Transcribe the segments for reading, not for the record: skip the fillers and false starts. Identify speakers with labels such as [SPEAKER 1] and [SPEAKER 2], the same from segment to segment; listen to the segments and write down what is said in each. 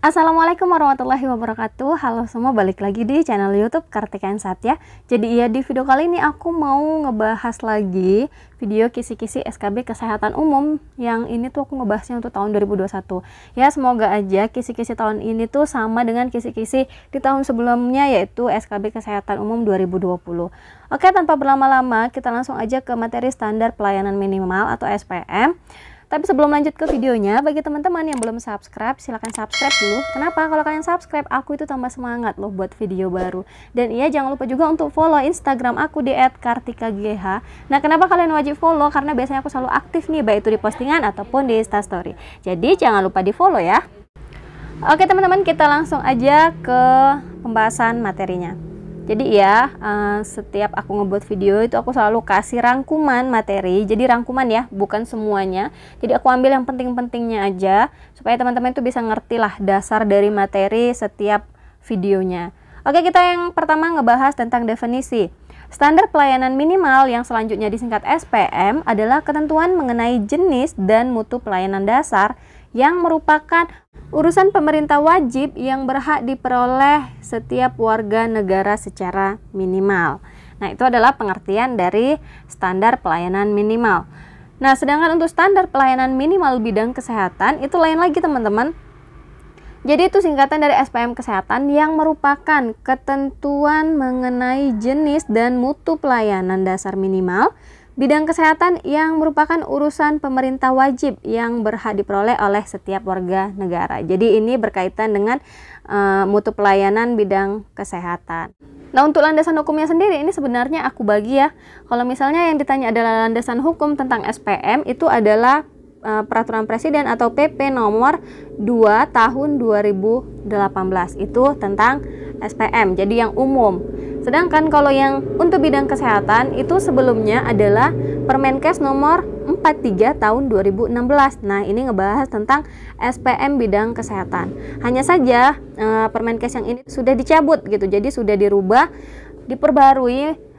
[SPEAKER 1] Assalamualaikum warahmatullahi wabarakatuh. Halo semua, balik lagi di channel YouTube Kartika Satya. Jadi di video kali ini aku mau ngebahas lagi video kisi-kisi SKB Kesehatan Umum. Yang ini tuh aku ngebahasnya untuk tahun 2021. Ya, semoga aja kisi-kisi tahun ini tuh sama dengan kisi-kisi di tahun sebelumnya, yaitu SKB Kesehatan Umum 2020. Oke, tanpa berlama-lama kita langsung aja ke materi standar pelayanan minimal atau SPM. Tapi sebelum lanjut ke videonya, bagi teman-teman yang belum subscribe, silahkan subscribe dulu. Kenapa? Kalau kalian subscribe, aku itu tambah semangat loh buat video baru. Dan jangan lupa juga untuk follow Instagram aku di @kartikagh. Nah, kenapa kalian wajib follow? Karena biasanya aku selalu aktif nih, baik itu di postingan ataupun di Instastory. Jadi jangan lupa di follow ya. Oke teman-teman, kita langsung aja ke pembahasan materinya. Jadi setiap aku ngebuat video itu aku selalu kasih rangkuman materi. Jadi rangkuman ya, bukan semuanya. Jadi aku ambil yang penting-pentingnya aja supaya teman-teman itu bisa ngerti lah dasar dari materi setiap videonya. Oke, kita yang pertama ngebahas tentang definisi. Standar pelayanan minimal yang selanjutnya disingkat SPM adalah ketentuan mengenai jenis dan mutu pelayanan dasar yang merupakan urusan pemerintah wajib yang berhak diperoleh setiap warga negara secara minimal. Nah, itu adalah pengertian dari standar pelayanan minimal. Nah, sedangkan untuk standar pelayanan minimal bidang kesehatan itu lain lagi teman-teman. Jadi itu singkatan dari SPM Kesehatan yang merupakan ketentuan mengenai jenis dan mutu pelayanan dasar minimal bidang kesehatan yang merupakan urusan pemerintah wajib yang berhak diperoleh oleh setiap warga negara. Jadi ini berkaitan dengan mutu pelayanan bidang kesehatan. Nah, untuk landasan hukumnya sendiri ini sebenarnya aku bagi ya. Kalau misalnya yang ditanya adalah landasan hukum tentang SPM, itu adalah Peraturan Presiden atau PP nomor 2 tahun 2018. Itu tentang SPM, jadi yang umum. Sedangkan kalau yang untuk bidang kesehatan itu sebelumnya adalah Permenkes nomor 43 tahun 2016. Nah, ini ngebahas tentang SPM bidang kesehatan. Hanya saja Permenkes yang ini sudah dicabut gitu. Jadi sudah dirubah, diperbarui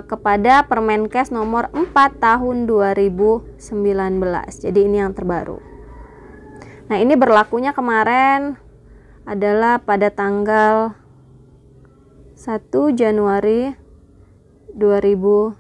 [SPEAKER 1] kepada Permenkes nomor 4 tahun 2019. Jadi ini yang terbaru. Nah, ini berlakunya kemarin adalah pada tanggal 1 Januari 2019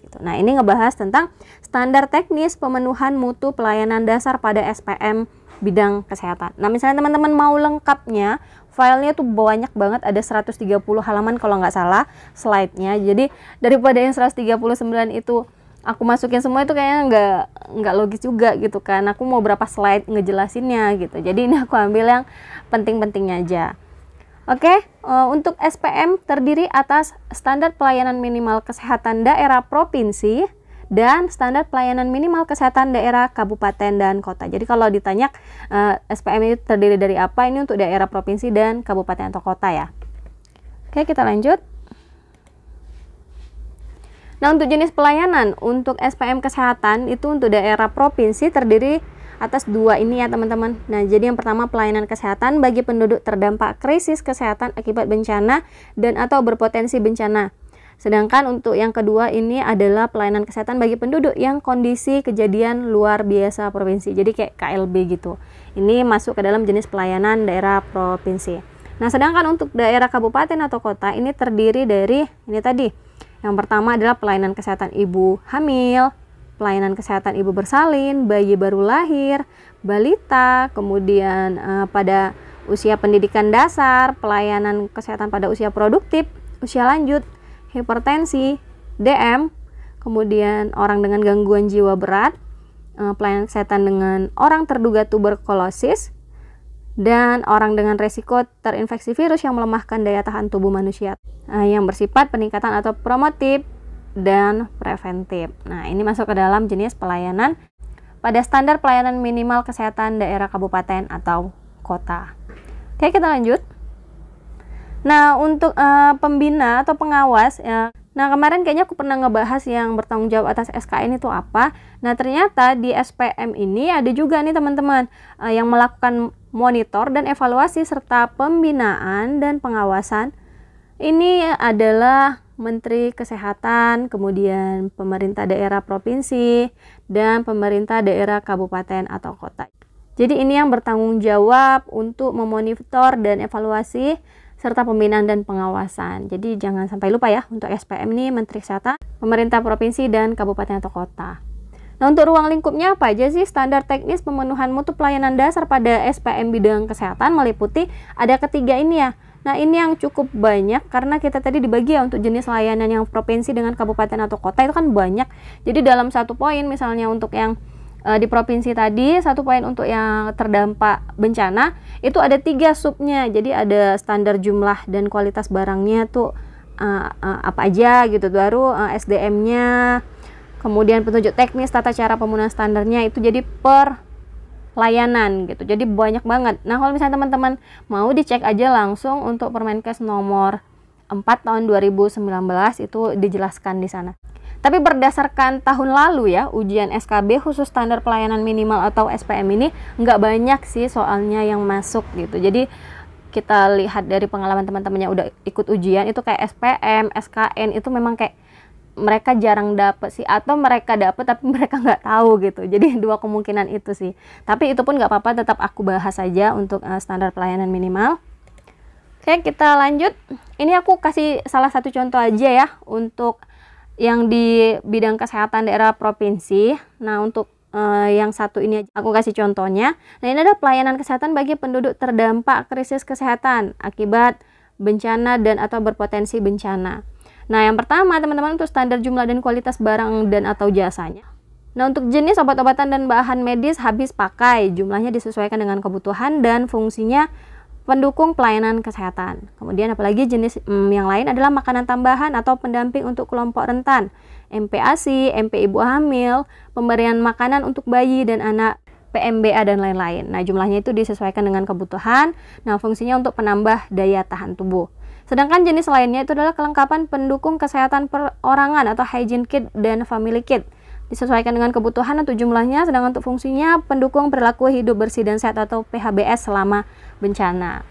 [SPEAKER 1] gitu. Nah, ini ngebahas tentang standar teknis pemenuhan mutu pelayanan dasar pada SPM bidang kesehatan. Nah, misalnya teman-teman mau lengkapnya, filenya tuh banyak banget, ada 130 halaman kalau nggak salah slide-nya. Jadi daripada yang 139 itu aku masukin semua, itu kayaknya nggak logis juga gitu kan. Aku mau berapa slide ngejelasinnya gitu. Jadi ini aku ambil yang penting-pentingnya aja. Oke, untuk SPM terdiri atas standar pelayanan minimal kesehatan daerah provinsi dan standar pelayanan minimal kesehatan daerah kabupaten dan kota. Jadi kalau ditanya SPM itu terdiri dari apa, ini untuk daerah provinsi dan kabupaten atau kota ya. Oke, kita lanjut. Nah, untuk jenis pelayanan untuk SPM kesehatan itu untuk daerah provinsi terdiri atas dua ini ya teman-teman. Nah, jadi yang pertama pelayanan kesehatan bagi penduduk terdampak krisis kesehatan akibat bencana dan atau berpotensi bencana. Sedangkan untuk yang kedua ini adalah pelayanan kesehatan bagi penduduk yang kondisi kejadian luar biasa provinsi. Jadi kayak KLB gitu. Ini masuk ke dalam jenis pelayanan daerah provinsi. Nah, sedangkan untuk daerah kabupaten atau kota ini terdiri dari ini tadi. Yang pertama adalah pelayanan kesehatan ibu hamil, pelayanan kesehatan ibu bersalin, bayi baru lahir, balita, kemudian pada usia pendidikan dasar, pelayanan kesehatan pada usia produktif, usia lanjut, hipertensi, DM, kemudian orang dengan gangguan jiwa berat, pelayanan kesehatan dengan orang terduga tuberkulosis, dan orang dengan resiko terinfeksi virus yang melemahkan daya tahan tubuh manusia, yang bersifat peningkatan atau promotif dan preventif. Nah, ini masuk ke dalam jenis pelayanan pada standar pelayanan minimal kesehatan daerah kabupaten atau kota. Oke, kita lanjut. Nah, untuk pembina atau pengawas ya. Nah, kemarin kayaknya aku pernah ngebahas yang bertanggung jawab atas SKN itu apa. Nah, ternyata di SPM ini ada juga nih teman-teman yang melakukan monitor dan evaluasi serta pembinaan dan pengawasan. Ini adalah Menteri Kesehatan, kemudian pemerintah daerah provinsi, dan pemerintah daerah kabupaten atau kota. Jadi ini yang bertanggung jawab untuk memonitor dan evaluasi serta pembinaan dan pengawasan. Jadi jangan sampai lupa ya, untuk SPM ini Menteri Kesehatan, pemerintah provinsi dan kabupaten atau kota. Nah, untuk ruang lingkupnya apa aja sih? Standar teknis pemenuhan mutu pelayanan dasar pada SPM bidang kesehatan meliputi ada ketiga ini ya. Nah, ini yang cukup banyak karena kita tadi dibagi ya untuk jenis layanan yang provinsi dengan kabupaten atau kota itu kan banyak. Jadi dalam satu poin misalnya untuk yang di provinsi tadi, satu poin untuk yang terdampak bencana, itu ada 3 subnya. Jadi ada standar jumlah dan kualitas barangnya tuh apa aja gitu, baru SDM-nya, kemudian petunjuk teknis tata cara pemenuhan standarnya itu jadi per layanan gitu. Jadi banyak banget. Nah, kalau misalnya teman-teman mau dicek aja langsung untuk Permenkes nomor 4 tahun 2019 itu dijelaskan di sana. Tapi berdasarkan tahun lalu ya, ujian SKB khusus standar pelayanan minimal atau SPM ini nggak banyak sih soalnya yang masuk gitu. Jadi kita lihat dari pengalaman teman-teman yang udah ikut ujian itu kayak SPM, SKN itu memang kayak mereka jarang dapet sih, atau mereka dapet tapi mereka nggak tahu gitu. Jadi 2 kemungkinan itu sih. Tapi itu pun nggak apa-apa, tetap aku bahas saja untuk standar pelayanan minimal. Oke, kita lanjut. Ini aku kasih salah satu contoh aja ya untuk yang di bidang kesehatan daerah provinsi. Nah, untuk yang satu ini aku kasih contohnya. Nah, ini adalah pelayanan kesehatan bagi penduduk terdampak krisis kesehatan akibat bencana dan atau berpotensi bencana. Nah, yang pertama teman-teman untuk standar jumlah dan kualitas barang dan atau jasanya. Nah, untuk jenis obat-obatan dan bahan medis habis pakai, jumlahnya disesuaikan dengan kebutuhan dan fungsinya pendukung pelayanan kesehatan. Kemudian apalagi jenis yang lain adalah makanan tambahan atau pendamping untuk kelompok rentan, MPASI, MP ibu hamil, pemberian makanan untuk bayi dan anak, PMBA dan lain-lain. Nah, jumlahnya itu disesuaikan dengan kebutuhan. Nah, fungsinya untuk penambah daya tahan tubuh. Sedangkan jenis lainnya itu adalah kelengkapan pendukung kesehatan perorangan atau hygiene kit dan family kit. Disesuaikan dengan kebutuhan untuk jumlahnya, sedangkan untuk fungsinya pendukung perilaku hidup bersih dan sehat atau PHBS selama bencana.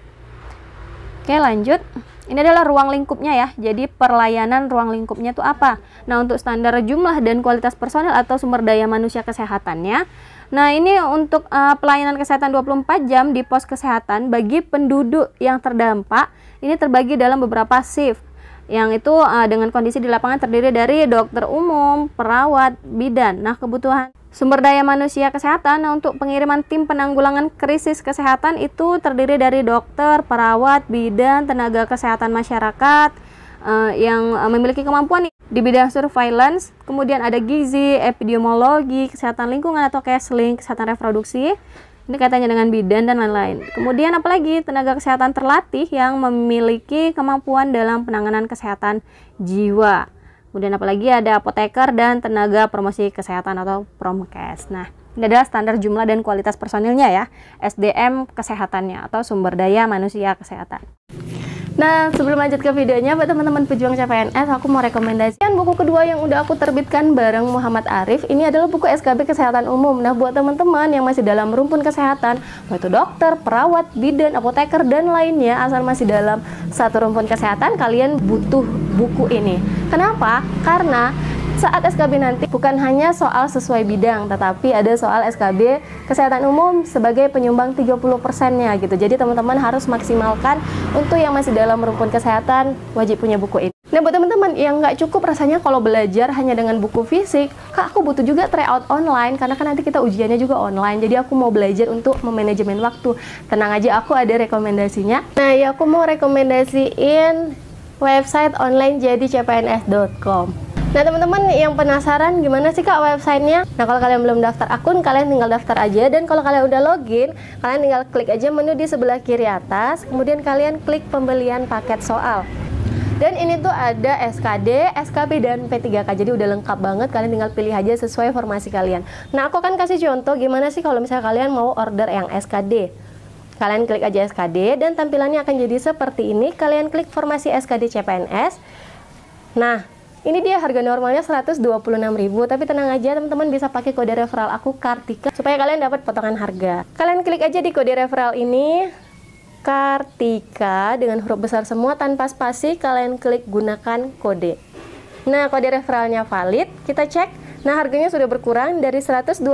[SPEAKER 1] Oke, lanjut. Ini adalah ruang lingkupnya ya. Jadi perlayanan ruang lingkupnya itu apa? Nah, untuk standar jumlah dan kualitas personel atau sumber daya manusia kesehatannya. Nah, ini untuk pelayanan kesehatan 24 jam di pos kesehatan bagi penduduk yang terdampak. Ini terbagi dalam beberapa shift, yang itu dengan kondisi di lapangan terdiri dari dokter umum, perawat, bidan. Nah, kebutuhan sumber daya manusia kesehatan, nah, untuk pengiriman tim penanggulangan krisis kesehatan itu terdiri dari dokter, perawat, bidan, tenaga kesehatan masyarakat yang memiliki kemampuan di bidang surveillance, kemudian ada gizi, epidemiologi, kesehatan lingkungan atau counseling, kesehatan reproduksi. Ini kaitannya dengan bidan dan lain-lain. Kemudian apalagi tenaga kesehatan terlatih yang memiliki kemampuan dalam penanganan kesehatan jiwa. Kemudian apalagi ada apoteker dan tenaga promosi kesehatan atau promkes. Nah, ini adalah standar jumlah dan kualitas personilnya ya, SDM kesehatannya atau sumber daya manusia kesehatan. Nah, sebelum lanjut ke videonya, buat teman-teman pejuang CPNS, aku mau rekomendasikan buku kedua yang udah aku terbitkan bareng Muhammad Arif. Ini adalah buku SKB Kesehatan Umum. Nah, buat teman-teman yang masih dalam rumpun kesehatan, yaitu dokter, perawat, bidan, apoteker, dan lainnya, asal masih dalam satu rumpun kesehatan, kalian butuh buku ini. Kenapa? Karena saat SKB nanti bukan hanya soal sesuai bidang, tetapi ada soal SKB Kesehatan Umum sebagai penyumbang 30%-nya gitu. Jadi teman-teman harus maksimalkan untuk yang masih dalam rumpun kesehatan, wajib punya buku ini. Nah, buat teman-teman yang nggak cukup rasanya kalau belajar hanya dengan buku fisik, Kak, aku butuh juga tryout online, karena kan nanti kita ujiannya juga online. Jadi aku mau belajar untuk memanajemen waktu. Tenang aja, aku ada rekomendasinya. Nah, ya aku mau rekomendasiin website online jadi cpns.com. Nah, teman-teman yang penasaran gimana sih Kak websitenya? Nah, kalau kalian belum daftar akun, kalian tinggal daftar aja. Dan kalau kalian udah login, kalian tinggal klik aja menu di sebelah kiri atas. Kemudian kalian klik pembelian paket soal. Dan ini tuh ada SKD, SKB, dan P3K. Jadi udah lengkap banget, kalian tinggal pilih aja sesuai formasi kalian. Nah, aku akan kasih contoh gimana sih kalau misalnya kalian mau order yang SKD. Kalian klik aja SKD dan tampilannya akan jadi seperti ini. Kalian klik formasi SKD CPNS. Nah, ini dia harga normalnya 126.000, tapi tenang aja teman-teman, bisa pakai kode referral aku Kartika supaya kalian dapat potongan harga. Kalian klik aja di kode referral ini Kartika dengan huruf besar semua tanpa spasi, kalian klik gunakan kode. Nah, kode referralnya valid, kita cek.
[SPEAKER 2] Nah, harganya sudah berkurang dari 126.000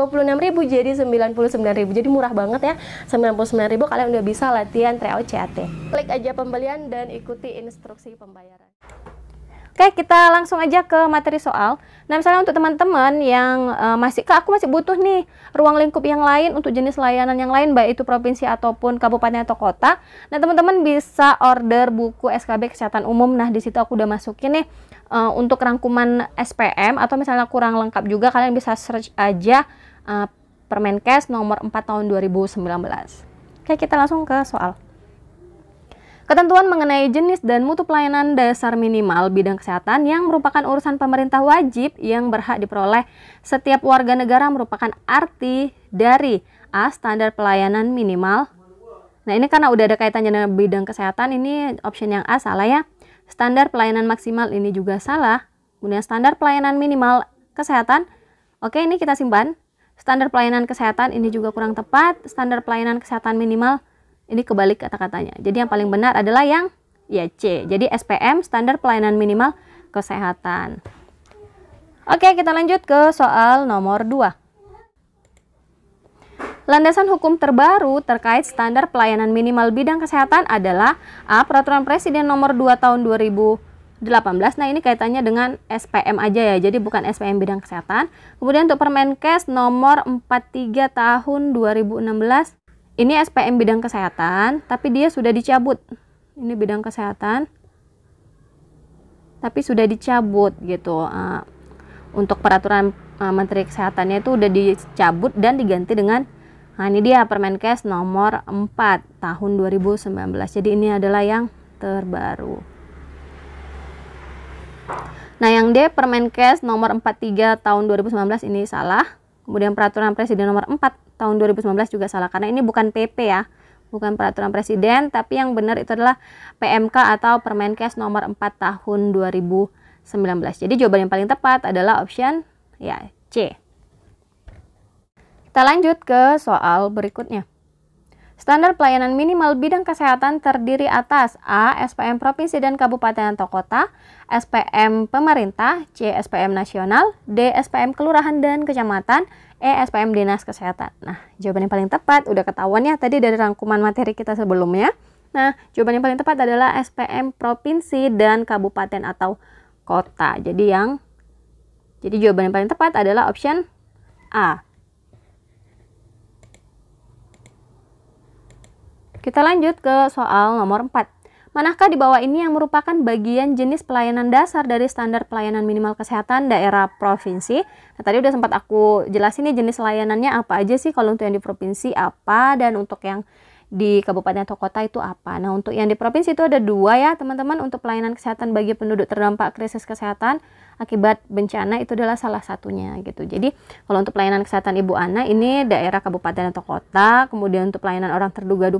[SPEAKER 2] jadi 99.000. Jadi murah banget ya. 99.000 kalian udah bisa latihan tryout CAT. Klik aja pembelian dan ikuti instruksi pembayaran.
[SPEAKER 1] Oke, kita langsung aja ke materi soal. Nah, misalnya untuk teman-teman yang aku masih butuh nih ruang lingkup yang lain untuk jenis layanan yang lain, baik itu provinsi ataupun kabupaten atau kota. Nah, teman-teman bisa order buku SKB Kesehatan Umum. Nah, di situ aku udah masukin nih untuk rangkuman SPM, atau misalnya kurang lengkap juga, kalian bisa search aja Permenkes nomor 4 tahun 2019. Oke, kita langsung ke soal. Ketentuan mengenai jenis dan mutu pelayanan dasar minimal bidang kesehatan yang merupakan urusan pemerintah wajib yang berhak diperoleh setiap warga negara merupakan arti dari A. Standar pelayanan minimal. Nah, ini karena udah ada kaitannya dengan bidang kesehatan, ini option yang A salah ya. Standar pelayanan maksimal ini juga salah. Kemudian standar pelayanan minimal kesehatan. Oke, ini kita simpan. Standar pelayanan kesehatan ini juga kurang tepat. Standar pelayanan kesehatan minimal ini kebalik kata-katanya. Jadi yang paling benar adalah yang ya C. Jadi SPM, standar pelayanan minimal kesehatan. Oke, kita lanjut ke soal nomor 2. Landasan hukum terbaru terkait standar pelayanan minimal bidang kesehatan adalah A. Peraturan Presiden nomor 2 tahun 2018. Nah, ini kaitannya dengan SPM aja ya. Jadi bukan SPM bidang kesehatan. Kemudian untuk Permenkes nomor 43 tahun 2016. Ini SPM bidang kesehatan, tapi dia sudah dicabut. Ini bidang kesehatan, tapi sudah dicabut gitu. Untuk peraturan Menteri Kesehatannya itu udah dicabut dan diganti dengan, nah ini dia Permenkes nomor 4 tahun 2019. Jadi ini adalah yang terbaru. Nah, yang D Permenkes nomor 43 tahun 2019 ini salah. Kemudian peraturan Presiden nomor 4 tahun 2019 juga salah, karena ini bukan PP ya, bukan peraturan Presiden, tapi yang benar itu adalah PMK atau Permenkes nomor 4 tahun 2019. Jadi jawaban yang paling tepat adalah option ya C. Kita lanjut ke soal berikutnya. Standar pelayanan minimal bidang kesehatan terdiri atas A. SPM provinsi dan kabupaten atau kota, SPM pemerintah, C. SPM nasional, D. SPM kelurahan dan kecamatan, E. SPM dinas kesehatan. Nah, jawaban yang paling tepat udah ketahuan ya tadi dari rangkuman materi kita sebelumnya. Nah, jawaban yang paling tepat adalah SPM provinsi dan kabupaten atau kota. Jadi jawaban yang paling tepat adalah option A. Kita lanjut ke soal nomor 4. Manakah di bawah ini yang merupakan bagian jenis pelayanan dasar dari standar pelayanan minimal kesehatan daerah provinsi? Nah, tadi udah sempat aku jelasin nih jenis layanannya apa aja sih, kalau untuk yang di provinsi apa, dan untuk yang di kabupaten atau kota itu apa. Nah, untuk yang di provinsi itu ada 2 ya teman-teman, untuk pelayanan kesehatan bagi penduduk terdampak krisis kesehatan akibat bencana itu adalah salah satunya gitu. Jadi kalau untuk pelayanan kesehatan Ibu Ana ini daerah kabupaten atau kota, kemudian untuk pelayanan orang terduga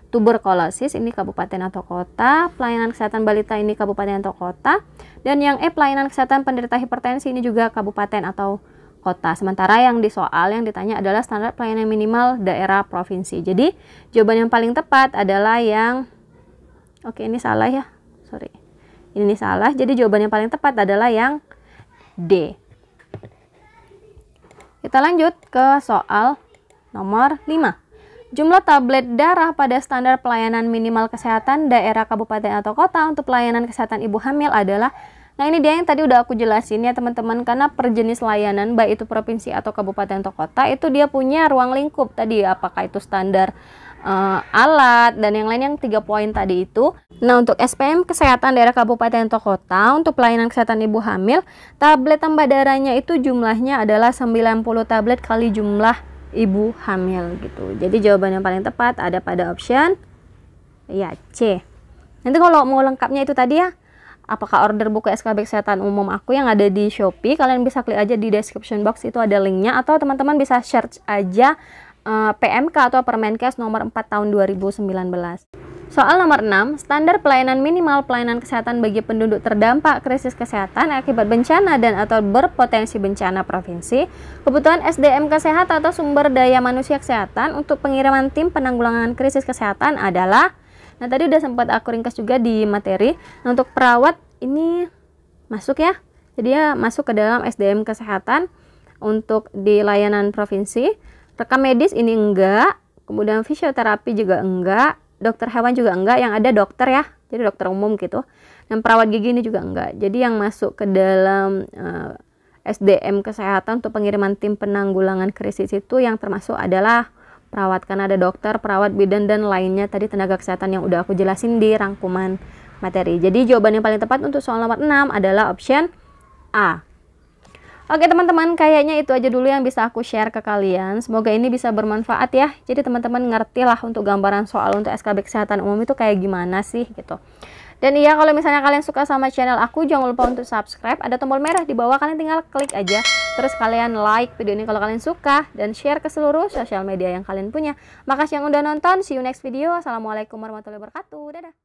[SPEAKER 1] tuberkulosis ini kabupaten atau kota, pelayanan kesehatan balita ini kabupaten atau kota, dan yang E pelayanan kesehatan penderita hipertensi ini juga kabupaten atau kota. Sementara yang di soal yang ditanya adalah standar pelayanan minimal daerah provinsi. Jadi jawaban yang paling tepat adalah yang ini salah ya, sorry, ini salah. Jadi jawaban yang paling tepat adalah yang D. Kita lanjut ke soal nomor 5. Jumlah tablet darah pada standar pelayanan minimal kesehatan daerah kabupaten atau kota untuk pelayanan kesehatan ibu hamil adalah, nah ini dia yang tadi udah aku jelasin ya teman-teman, karena per jenis layanan baik itu provinsi atau kabupaten atau kota itu dia punya ruang lingkup tadi, apakah itu standar alat dan yang lain yang 3 poin tadi itu. Nah, untuk SPM kesehatan daerah kabupaten atau kota untuk pelayanan kesehatan ibu hamil, tablet tambah darahnya itu jumlahnya adalah 90 tablet kali jumlah ibu hamil gitu. Jadi jawaban yang paling tepat ada pada option ya C. Nanti kalau mau lengkapnya itu tadi ya, apakah order buku SKB Kesehatan Umum aku yang ada di Shopee, kalian bisa klik aja di description box, itu ada linknya, atau teman-teman bisa search aja PMK atau Permenkes nomor 4 tahun 2019. Soal nomor 6, standar pelayanan minimal pelayanan kesehatan bagi penduduk terdampak krisis kesehatan akibat bencana dan atau berpotensi bencana provinsi, kebutuhan SDM kesehatan atau sumber daya manusia kesehatan untuk pengiriman tim penanggulangan krisis kesehatan adalah, nah tadi udah sempat aku ringkas juga di materi. Nah, untuk perawat ini masuk ya, jadi ya masuk ke dalam SDM kesehatan. untuk di layanan provinsi. Rekam medis ini enggak, kemudian fisioterapi juga enggak, dokter hewan juga enggak, yang ada dokter ya, jadi dokter umum gitu. Dan perawat gigi ini juga enggak. Jadi yang masuk ke dalam SDM kesehatan untuk pengiriman tim penanggulangan krisis itu yang termasuk adalah perawat, karena ada dokter, perawat, bidan, dan lainnya tadi tenaga kesehatan yang udah aku jelasin di rangkuman materi. Jadi jawaban yang paling tepat untuk soal nomor 6 adalah option A. Oke teman-teman, kayaknya itu aja dulu yang bisa aku share ke kalian. Semoga ini bisa bermanfaat ya. Jadi teman-teman ngerti lah untuk gambaran soal untuk SKB Kesehatan Umum itu kayak gimana sih gitu. Dan iya, kalau misalnya kalian suka sama channel aku, jangan lupa untuk subscribe. Ada tombol merah di bawah, kalian tinggal klik aja. Terus kalian like video ini kalau kalian suka, dan share ke seluruh sosial media yang kalian punya. Makasih yang udah nonton, see you next video. Assalamualaikum warahmatullahi wabarakatuh. Dadah.